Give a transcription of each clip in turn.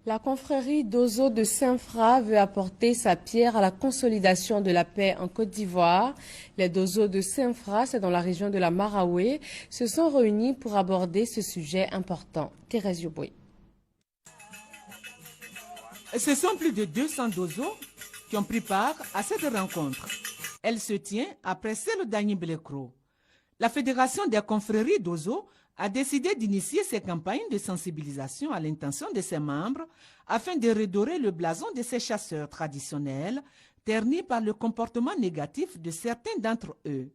La confrérie d'Ozo de Saint-Fra veut apporter sa pierre à la consolidation de la paix en Côte d'Ivoire. Les Dozo de Saint-Fra, c'est dans la région de la Maraoué, se sont réunis pour aborder ce sujet important. Thérèse Yoboué. Ce sont plus de 200 Dozo qui ont pris part à cette rencontre. Elle se tient après celle d'Agny-Blekro. La Fédération des confréries d'Ozo a décidé d'initier ces campagnes de sensibilisation à l'intention de ses membres afin de redorer le blason de ces chasseurs traditionnels, ternis par le comportement négatif de certains d'entre eux.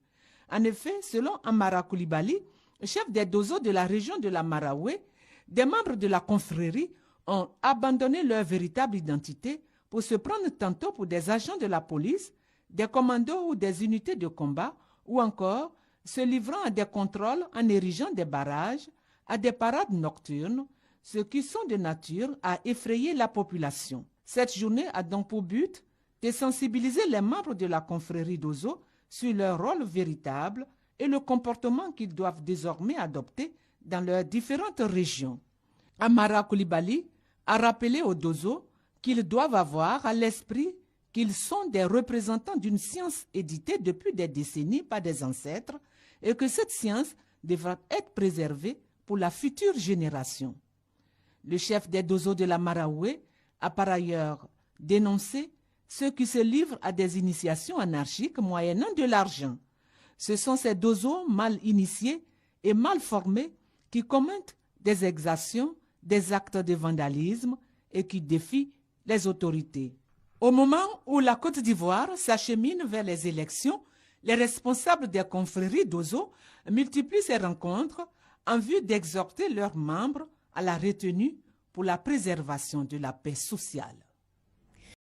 En effet, selon Amara Koulibaly, chef des Dozo de la région de la Maraoué, des membres de la confrérie ont abandonné leur véritable identité pour se prendre tantôt pour des agents de la police, des commandos ou des unités de combat, ou encore se livrant à des contrôles en érigeant des barrages, à des parades nocturnes, ce qui sont de nature à effrayer la population. Cette journée a donc pour but de sensibiliser les membres de la confrérie d'Ozo sur leur rôle véritable et le comportement qu'ils doivent désormais adopter dans leurs différentes régions. Amara Koulibaly a rappelé aux Dozo qu'ils doivent avoir à l'esprit qu'ils sont des représentants d'une science éditée depuis des décennies par des ancêtres et que cette science devra être préservée pour la future génération. Le chef des Dozo de la Maraoué a par ailleurs dénoncé ceux qui se livrent à des initiations anarchiques moyennant de l'argent. Ce sont ces Dozo mal initiés et mal formés qui commettent des exactions, des actes de vandalisme et qui défient les autorités. Au moment où la Côte d'Ivoire s'achemine vers les élections, les responsables des confréries d'Ozo multiplient ces rencontres en vue d'exhorter leurs membres à la retenue pour la préservation de la paix sociale.